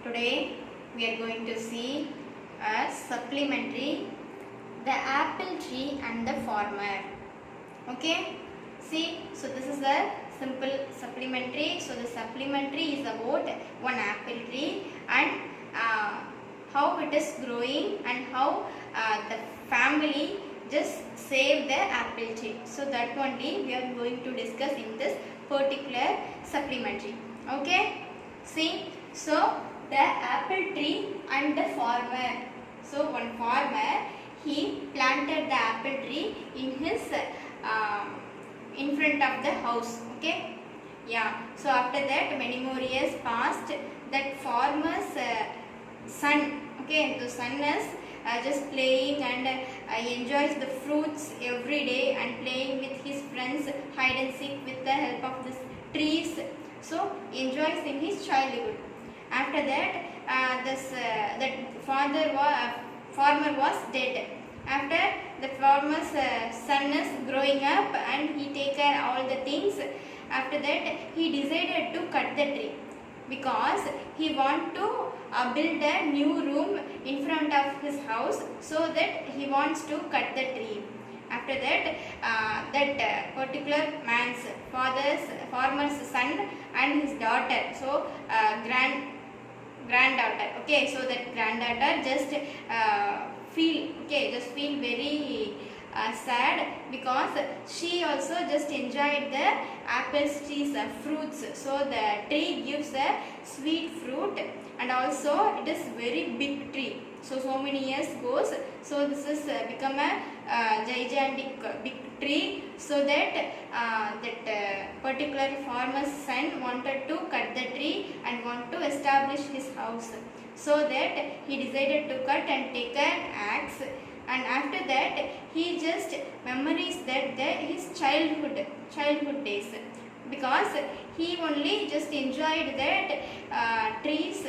Today we are going to see a supplementary, the apple tree and the farmer. Okay, see, so this is a simple supplementary. So the supplementary is about one apple tree and how it is growing and how the family just save the apple tree. So that only we are going to discuss in this particular supplementary. Okay, see, so the apple tree and the farmer. So one farmer, he planted the apple tree in his in front of the house. Okay, yeah. So after that, many more years passed. That farmer's son, okay, the son is just playing and enjoys the fruits every day and playing with his friends, hide and seek with the help of these trees. So enjoys in his childhood. After that, that farmer was dead. After the farmer's son is growing up and he take care all the things. After that, he decided to cut the tree because he want to build a new room in front of his house, so that he wants to cut the tree. After that, particular man's farmer's son and his daughter, so granddaughter, okay, so that granddaughter just feel very sad because she also just enjoyed the apple tree's fruits. So the tree gives a sweet fruit and also it is very big tree. So many years goes. So this is become a gigantic big tree. So that particular farmer's son wanted to cut the tree and want to establish his house. So that he decided to cut and take an axe. And after that, he just memories that his childhood days, because he only just enjoyed that trees,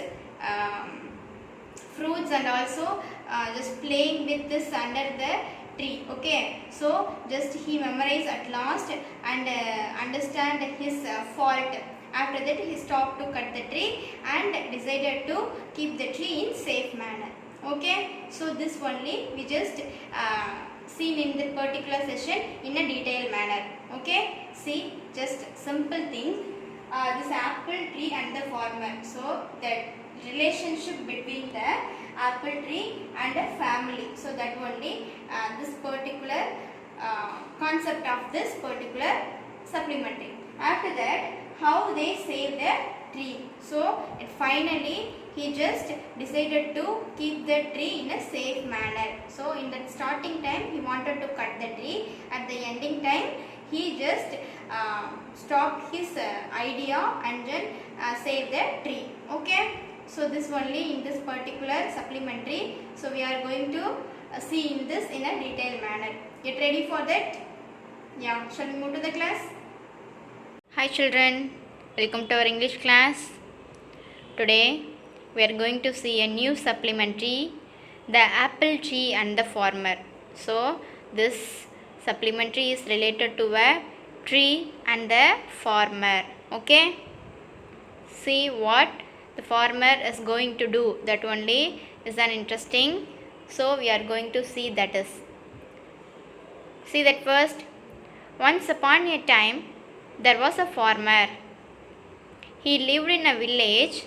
fruits, and also just playing with this under the tree. Okay, so just he memorized at last and understand his fault. After that, he stopped to cut the tree and decided to keep the tree in safe manner. Okay, so this only we just seen in the particular session in a detailed manner. Okay, see, just simple thing, this apple tree and the farmer. So the relationship between the apple tree and the family. So that only this particular concept of this particular supplementary. After that, how they save the tree. So finally he just decided to keep the tree in a safe manner. So in the starting time he wanted to cut the tree. At the ending time he just stopped his idea and then save the tree. Okay. So this only in this particular supplementary. So we are going to see in this in a detailed manner. Get ready for that? Yeah. Shall we move to the class? Hi children, welcome to our English class. Today we are going to see a new supplementary, the apple tree and the farmer. So this supplementary is related to a tree and the farmer. Okay, see what the farmer is going to do. That only is an interesting. So we are going to see that is. See that first. Once upon a time there was a farmer. He lived in a village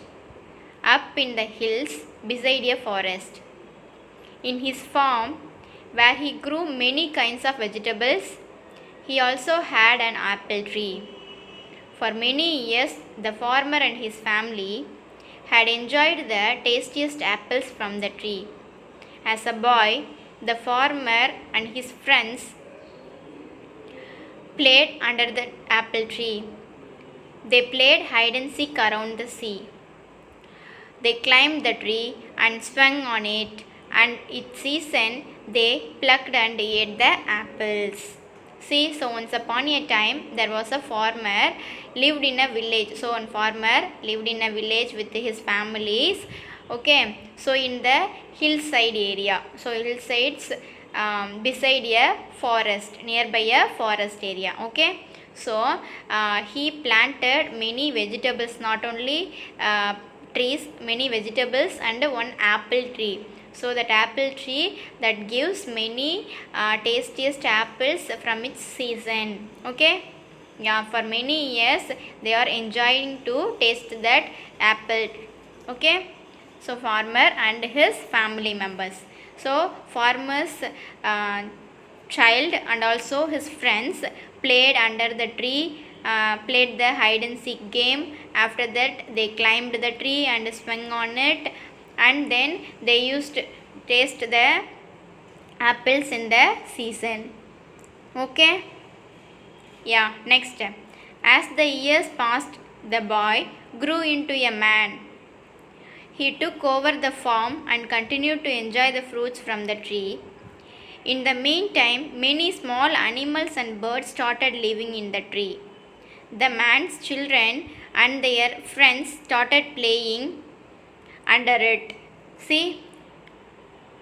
up in the hills beside a forest. In his farm, where he grew many kinds of vegetables, he also had an apple tree. For many years, the farmer and his family had enjoyed the tastiest apples from the tree. As a boy, the farmer and his friends played under the apple tree. They played hide and seek around the sea. They climbed the tree and swung on it, and each season they plucked and ate the apples. See, so once upon a time there was a farmer lived in a village. So one farmer lived in a village with his families. Okay, so in the hillside area. So hillsides beside a forest, nearby a forest area. Okay, so he planted many vegetables, not only trees, many vegetables, and one apple tree. So that apple tree that gives many tastiest apples from its season. Okay. Yeah, for many years they are enjoying to taste that apple. Okay. So farmer and his family members. So farmer's child and also his friends played under the tree, played the hide and seek game. After that they climbed the tree and swung on it, and then they used to taste the apples in the season. Okay. Yeah, next. As the years passed, the boy grew into a man. He took over the farm and continued to enjoy the fruits from the tree. In the meantime, many small animals and birds started living in the tree. The man's children and their friends started playing under it. See?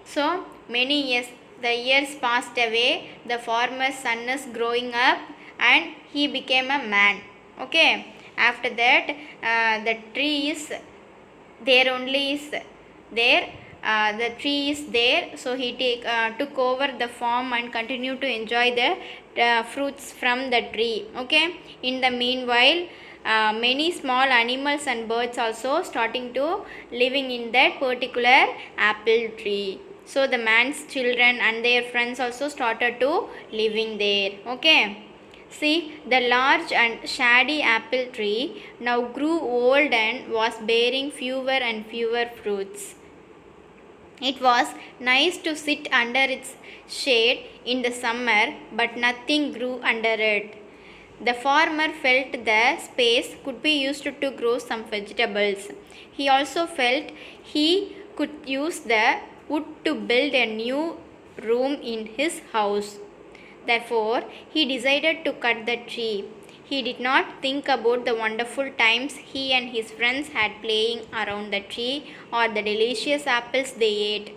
So, the years passed away. The farmer's son is growing up and he became a man. Okay. After that, the tree is there only is there. The tree is there, so he took over the farm and continued to enjoy the fruits from the tree. Okay. In the meanwhile, many small animals and birds also starting to living in that particular apple tree. So the man's children and their friends also started to living there. Okay. See, the large and shady apple tree now grew old and was bearing fewer and fewer fruits. It was nice to sit under its shade in the summer, but nothing grew under it. The farmer felt the space could be used to grow some vegetables. He also felt he could use the wood to build a new room in his house. Therefore, he decided to cut the tree. He did not think about the wonderful times he and his friends had playing around the tree or the delicious apples they ate.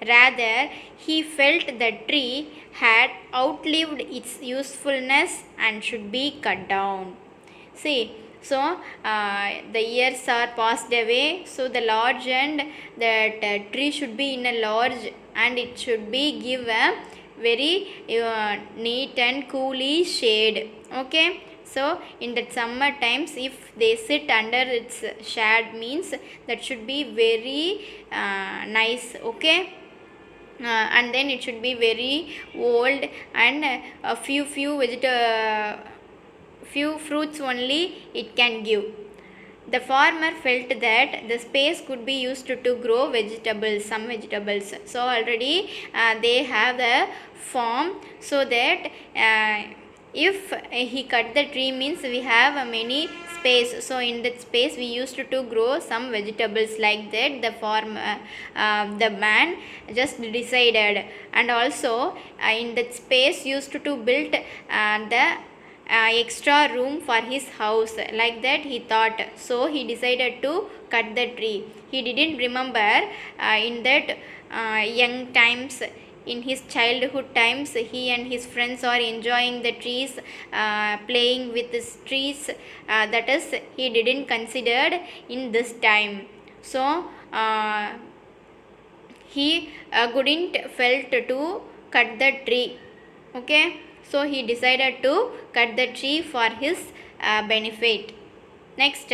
Rather, he felt the tree had outlived its usefulness and should be cut down. See, so the years are passed away, so the large and that tree should be in a large and it should be give a very neat and cooly shade. Okay. So in that summer times, if they sit under its shade means that should be very nice. Okay. And then it should be very old and a few fruits only it can give. The farmer felt that the space could be used to grow vegetables, some vegetables. So already they have the farm, so that if he cut the tree means we have many space. So in that space we used to grow some vegetables. Like that the man just decided, and also in that space used to build the extra room for his house. Like that he thought, so he decided to cut the tree. He didn't remember in that young times, in his childhood times, he and his friends are enjoying the trees, playing with these trees. That is, he didn't considered in this time. So he couldn't felt to cut the tree. Okay. So he decided to cut the tree for his benefit. Next,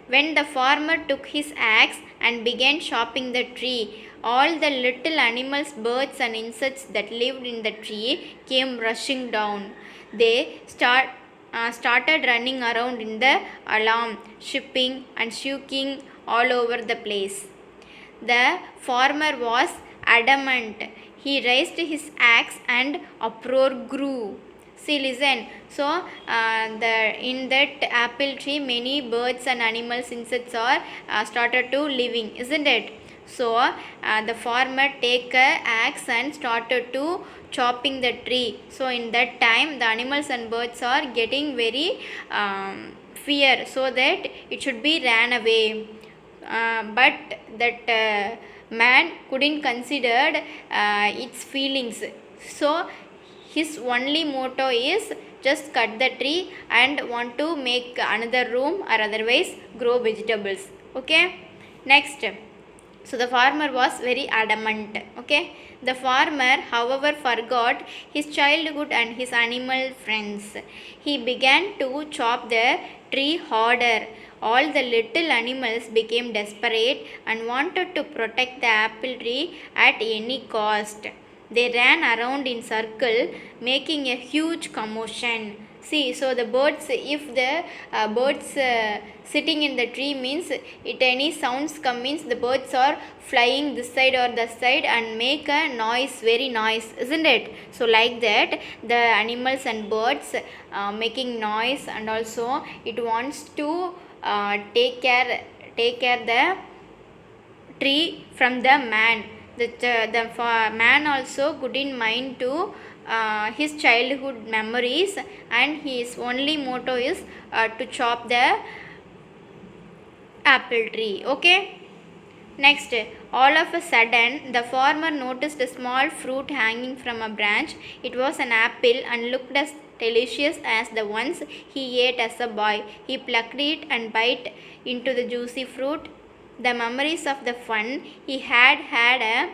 when the farmer took his axe and began chopping the tree, all the little animals, birds and insects that lived in the tree came rushing down. They started running around in the alarm, shipping and shrieking all over the place. The farmer was adamant. He raised his axe and uproar grew. See, listen. So, in that apple tree, many birds and animals, insects are started to living, isn't it? So, the farmer take a axe and started to chopping the tree. So, in that time, the animals and birds are getting very fear, so that it should be ran away. But that man couldn't consider its feelings. So his only motto is just cut the tree and want to make another room or otherwise grow vegetables. Okay. Next, so the farmer was very adamant. Okay, the farmer, however, forgot his childhood and his animal friends. He began to chop the tree harder. All the little animals became desperate and wanted to protect the apple tree at any cost. They ran around in circle, making a huge commotion. See, so the birds, if the birds sitting in the tree means it any sounds come means the birds are flying this side or that side and make a noise, very noise, isn't it? So like that, the animals and birds making noise, and also it wants to take care the tree from the man. The man also good in mind to his childhood memories, and his only motto is to chop the apple tree. Okay. Next, all of a sudden, the farmer noticed a small fruit hanging from a branch. It was an apple and looked as delicious as the ones he ate as a boy. He plucked it and bit into the juicy fruit. The memories of the fun he had a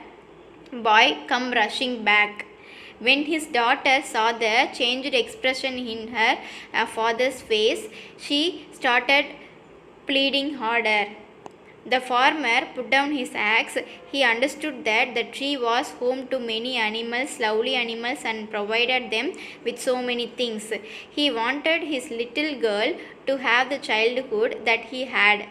boy come rushing back. When his daughter saw the changed expression in her father's face, she started pleading harder. The farmer put down his axe. He understood that the tree was home to many animals, lovely animals, and provided them with so many things. He wanted his little girl to have the childhood that he had.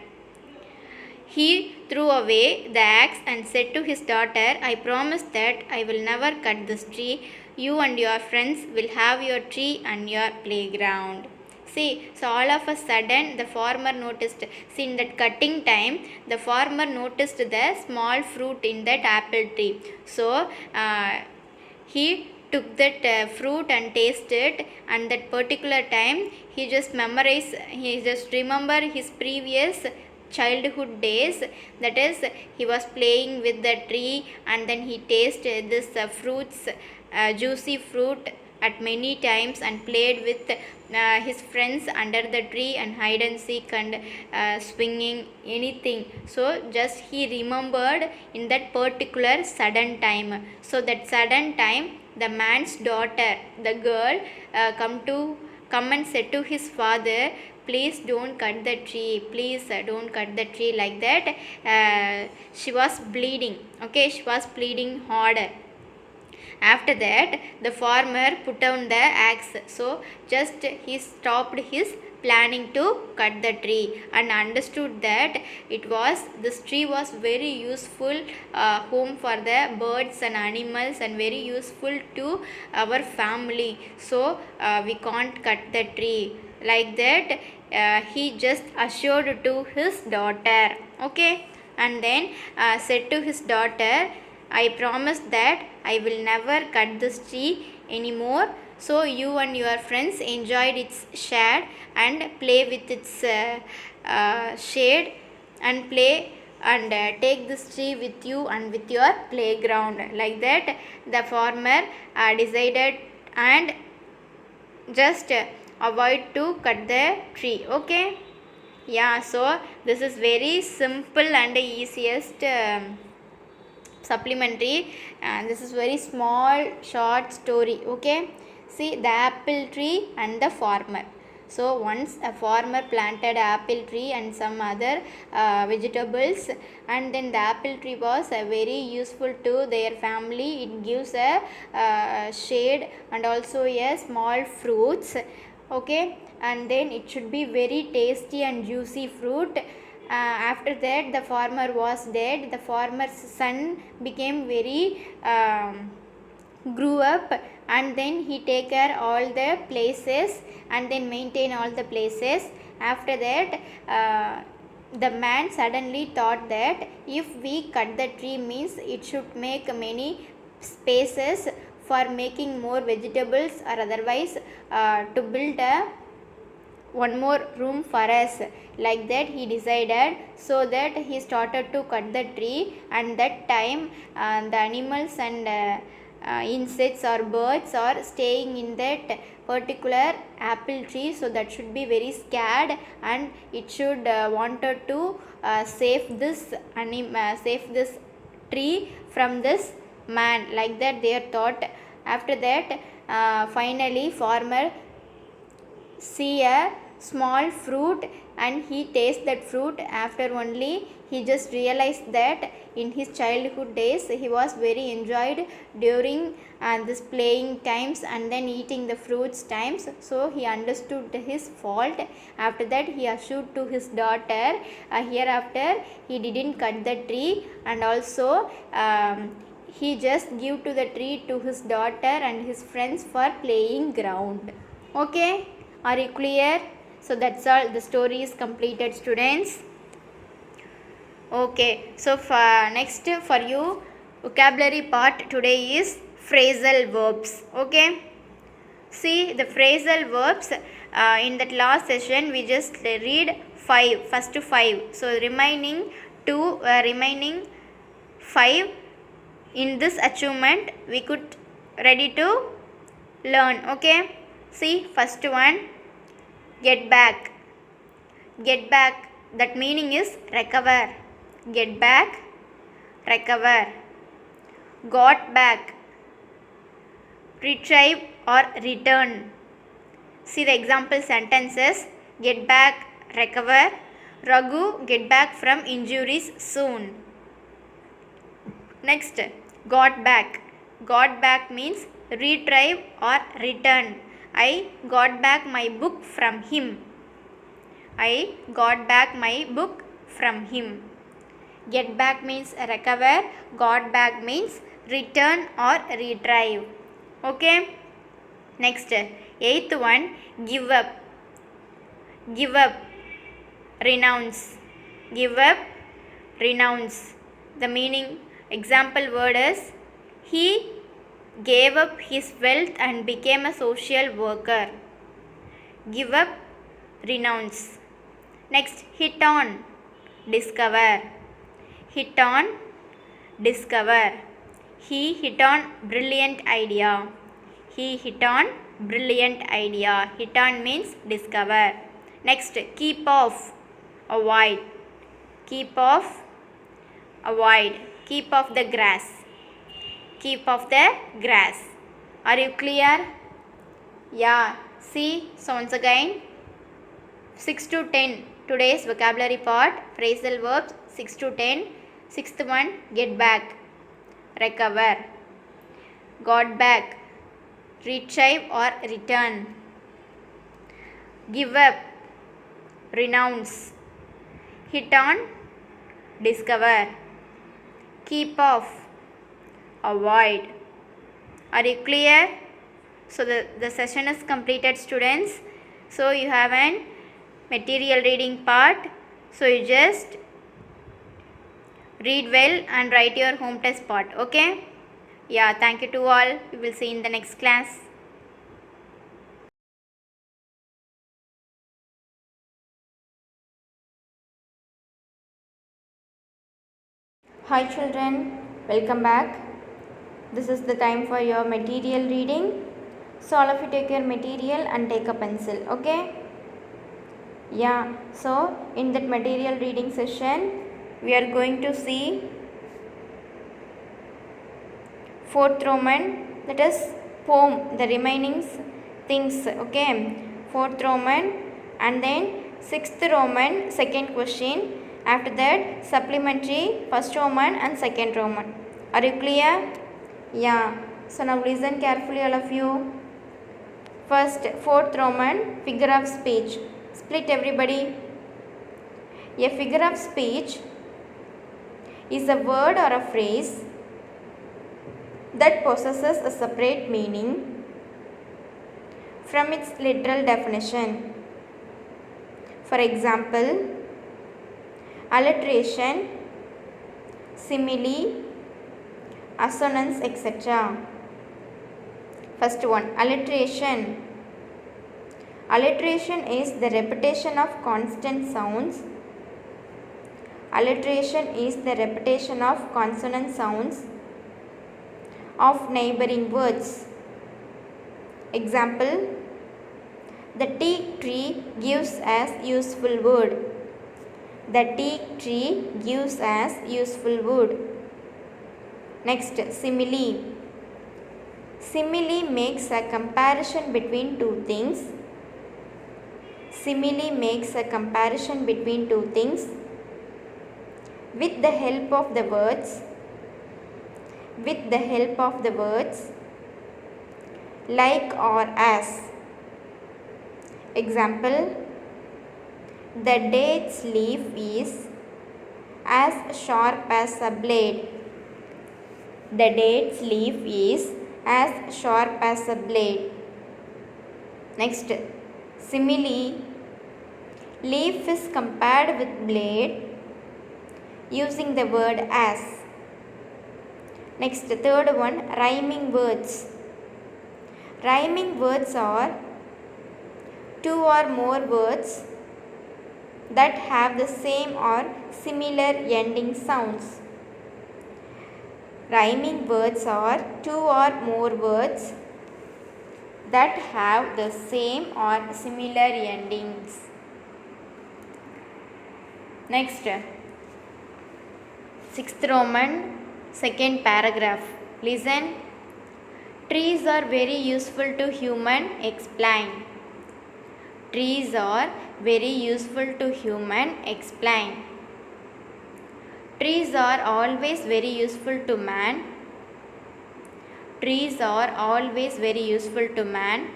He threw away the axe and said to his daughter, I promise that I will never cut this tree. You and your friends will have your tree and your playground. See, so all of a sudden the farmer noticed, see, in that cutting time, the farmer noticed the small fruit in that apple tree. So, he took that fruit and tasted, and that particular time he just memorized, he just remember his previous childhood days, that is he was playing with the tree and then he tasted this fruits, juicy fruit at many times, and played with his friends under the tree and hide and seek and swinging anything. So just he remembered in that particular sudden time. So that sudden time the man's daughter, the girl, come and said to his father, please don't cut the tree, please don't cut the tree, like that. She was bleeding. Okay, she was pleading harder. After that, the farmer put down the axe. So just he stopped his planning to cut the tree and understood that this tree was very useful home for the birds and animals, and very useful to our family. So we can't cut the tree, like that. He just assured to his daughter. Okay, and then said to his daughter, I promise that I will never cut this tree anymore. So you and your friends enjoyed its shade and play with its shade, and play and take this tree with you and with your playground. Like that, the farmer decided and just avoid to cut the tree. Okay. Yeah, so this is very simple and easiest supplementary, and this is very small short story. Okay, see, the apple tree and the farmer. So once a farmer planted apple tree and some other vegetables, and then the apple tree was very useful to their family. It gives a shade and also a small fruits. Okay, and then it should be very tasty and juicy fruit. After that, the farmer was dead. The farmer's son became very grew up, and then he take care all the places and then maintain all the places. After that, the man suddenly thought that if we cut the tree means it should make many spaces for making more vegetables, or otherwise to build one more room for us. Like that he decided, so that he started to cut the tree, and that time the animals and insects or birds are staying in that particular apple tree, so that should be very scared and it should wanted to save this tree from this man, like that they are thought. After that finally farmer see a small fruit and he tastes that fruit. After only he just realized that in his childhood days he was very enjoyed during this playing times and then eating the fruits times, so he understood his fault. After that he assured to his daughter, hereafter he didn't cut the tree, and also he just give to the tree to his daughter and his friends for playing ground. Okay, are you clear? So that's all, the story is completed, students. Okay, so for next for you vocabulary part today is phrasal verbs. Okay, see the phrasal verbs in that last session we just read first 5, so remaining 5 in this achievement we could ready to learn. Okay, see first one, get back. Get back, that meaning is recover. Get back, recover. Got back, retrieve or return. See the example sentences, get back, recover. Raghu get back from injuries soon. Next, got back. Got back means retrieve or return. I got back my book from him. I got back my book from him. Get back means recover. Got back means return or retrieve. Okay. Next, 8th one, give up. Give up, renounce. Give up, renounce. The meaning, example word is, he gave up his wealth and became a social worker. Give up, renounce. Next, hit on, discover. Hit on, discover. He hit on brilliant idea. He hit on brilliant idea. Hit on means discover. Next, keep off, avoid. Keep off, avoid. Keep off the grass. Keep off the grass. Are you clear? Yeah. See, so once again, 6 to 10 today's vocabulary part, phrasal verbs 6 to 10. 6th one, get back, recover. Got back, retrieve or return. Give up, renounce. Hit on, discover. Keep off, avoid. Are you clear? So the session is completed, students. So you have an material reading part. So you just read well and write your home test part. Okay? Yeah, thank you to all. We will see in the next class. Hi children, welcome back. This is the time for your material reading. So all of you take your material and take a pencil. Okay? Yeah, so in that material reading session we are going to see 4th Roman, that is poem, the remaining things. Okay, 4th Roman and then 6th Roman, second question. After that supplementary 1st Roman and 2nd Roman. Are you clear? Yeah. So now listen carefully all of you. First, 4th Roman, figure of speech. Split everybody. A figure of speech is a word or a phrase that possesses a separate meaning from its literal definition. For example, alliteration, simile, assonance, etc. First one, alliteration. Alliteration is the repetition of consonant sounds. Alliteration is the repetition of consonant sounds of neighboring words. Example, the teak tree gives us useful wood. The teak tree gives us useful wood. Next, simile. Simile makes a comparison between two things. Simile makes a comparison between two things with the help of the words. With the help of the words like or as. Example, the date's leaf is as sharp as a blade. The date's leaf is as sharp as a blade. Next, simile. Leaf is compared with blade using the word as. Next, third one, rhyming words. Rhyming words are two or more words that have the same or similar ending sounds. Rhyming words are two or more words that have the same or similar endings. Next, 6th Roman, second paragraph. Listen. Trees are very useful to human. Explain. Trees are very useful to human. Explain. Trees are always very useful to man. Trees are always very useful to man.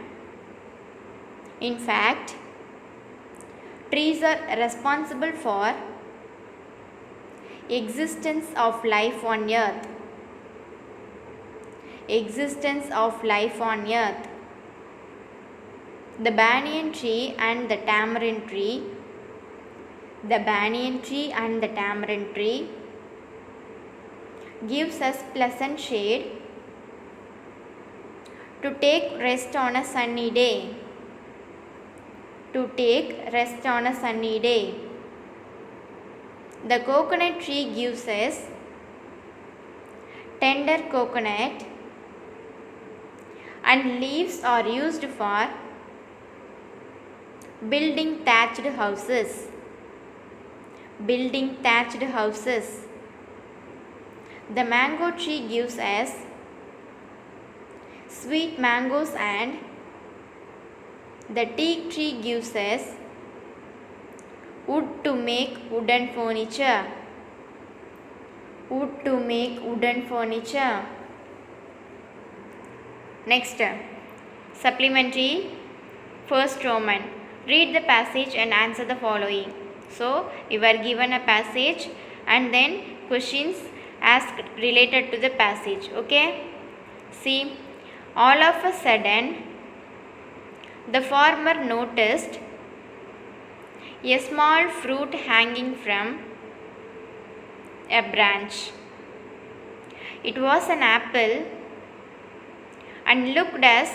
In fact, trees are responsible for existence of life on earth. Existence of life on earth. The banyan tree and the tamarind tree. The banyan tree and the tamarind tree gives us pleasant shade to take rest on a sunny day. To take rest on a sunny day. The coconut tree gives us tender coconut, and leaves are used for building thatched houses. Building thatched houses. The mango tree gives us sweet mangoes, and the teak tree gives us wood to make wooden furniture. Wood to make wooden furniture. Next, supplementary, 1st Roman. Read the passage and answer the following. So, you are given a passage and then questions asked related to the passage. Okay? See, all of a sudden, the farmer noticed a small fruit hanging from a branch. It was an apple and looked as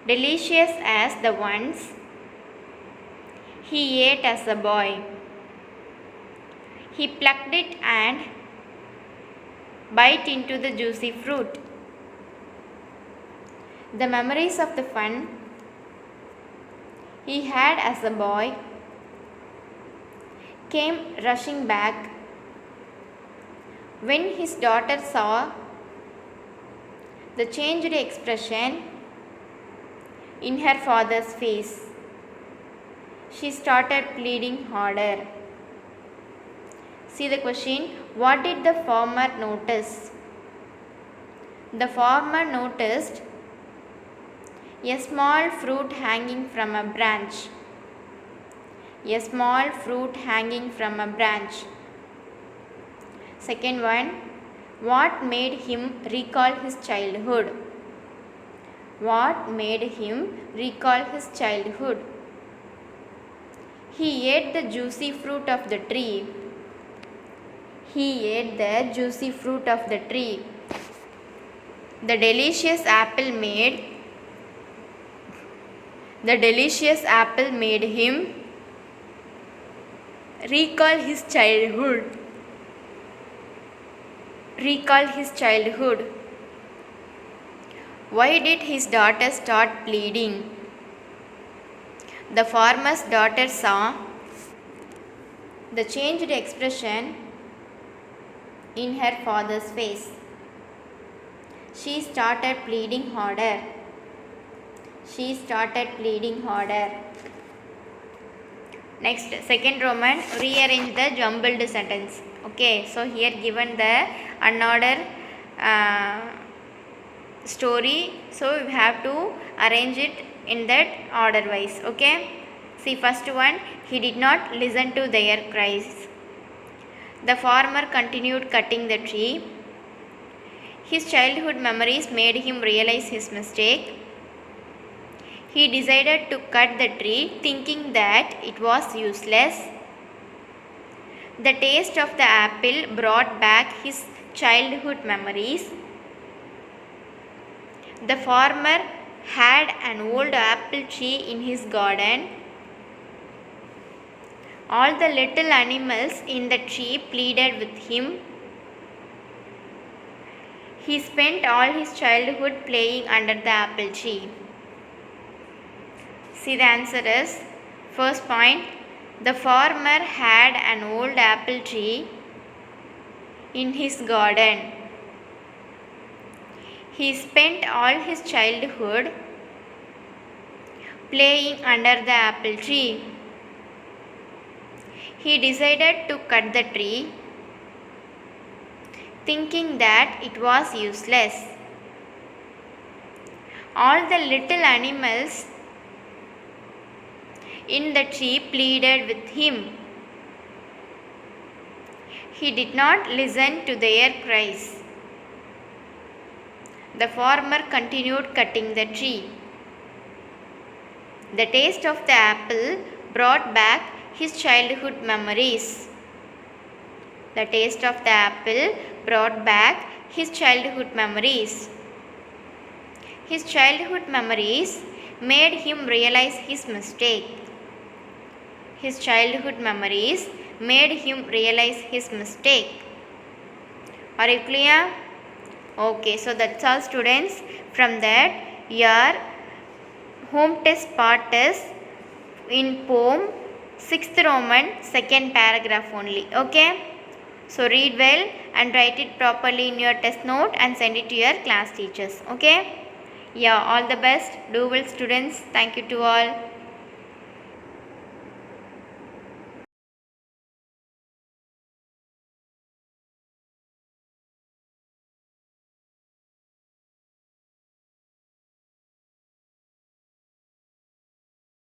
delicious as the ones he ate as a boy. He plucked it and bit into the juicy fruit. The memories of the fun he had as a boy came rushing back when his daughter saw the changed expression in her father's face. She started pleading harder. See the question. What did the farmer notice? The farmer noticed a small fruit hanging from a branch. A small fruit hanging from a branch. Second one. What made him recall his childhood? What made him recall his childhood? He ate the juicy fruit of the tree. He ate the juicy fruit of the tree. The delicious apple made him recall his childhood. Recall his childhood. Why did his daughter start bleeding? The farmer's daughter saw the changed expression in her father's face. She started pleading harder. She started pleading harder. Next, second Roman, rearrange the jumbled sentence. Okay, so here given the unordered story, so we have to arrange it in that order wise. Okay, see, first one, he did not listen to their cries. The farmer continued cutting the tree. His childhood memories made him realize his mistake. He decided to cut the tree, thinking that it was useless. The taste of the apple brought back his childhood memories. The farmer had an old apple tree in his garden. All the little animals in the tree pleaded with him. He spent all his childhood playing under the apple tree. See, the answer is, first point, the farmer had an old apple tree in his garden. He spent all his childhood playing under the apple tree. He decided to cut the tree, thinking that it was useless. All the little animals in the tree pleaded with him. He did not listen to their cries. The farmer continued cutting the tree. The taste of the apple brought back his childhood memories. The taste of the apple brought back his childhood memories. His childhood memories made him realize his mistake. His childhood memories made him realize his mistake. Are you clear? Okay, so that's all, students. From that, your home test part is in poem 6th Roman 2nd paragraph only. Okay, so read well and write it properly in your test note and send it to your class teachers. Okay, yeah, all the best. Do well, students. Thank you to all.